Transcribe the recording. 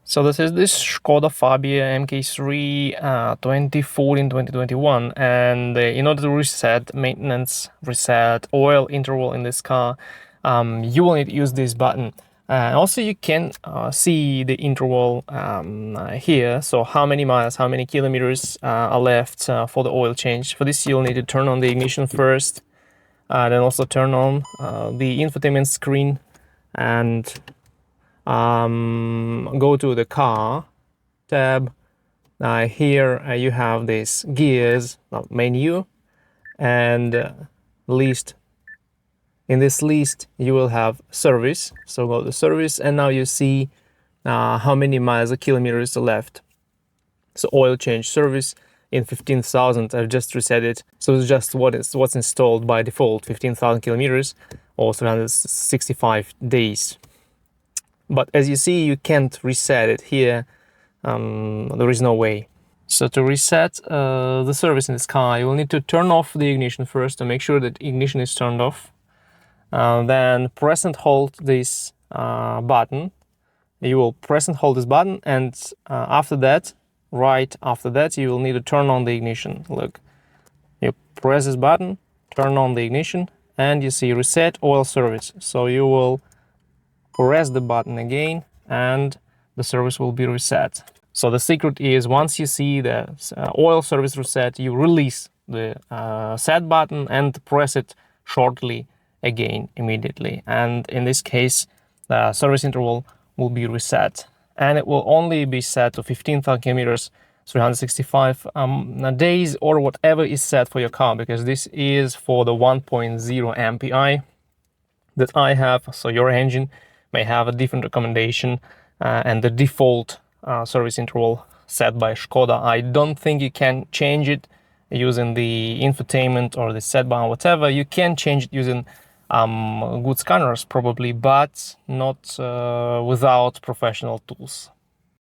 So this is this Skoda Fabia MK3 2014-2021, and in order to reset maintenance, reset oil interval in this car, you will need to use this button. Also, you can see the interval here, so how many miles, how many kilometers are left for the oil change. For this, you'll need to turn on the ignition first, then also turn on the infotainment screen, and go to the car tab. Here you have this gears menu and list. In this list you will have service, so go to service, and now you see how many miles or kilometers left. So oil change service in 15,000. I've just reset it, so it's just what's installed by default, 15,000 kilometers or 365 days. But as you see, you can't reset it here. There is no way. So to reset the service in this car, you will need to turn off the ignition first to make sure that ignition is turned off. Then press and hold this button. You will press and hold this button, and after that, right after that, you will need to turn on the ignition. Look, you press this button, turn on the ignition, and you see reset oil service. So you will press the button again and the service will be reset. So the secret is, once you see the oil service reset, you release the set button and press it shortly again immediately, and in this case the service interval will be reset, and it will only be set to 15,000 kilometers, 365 days, or whatever is set for your car, because this is for the 1.0 MPI that I have. So your engine may have a different recommendation, and the default service interval set by Skoda, I don't think you can change it using the infotainment or the set button, whatever. You can change it using good scanners probably, but not without professional tools.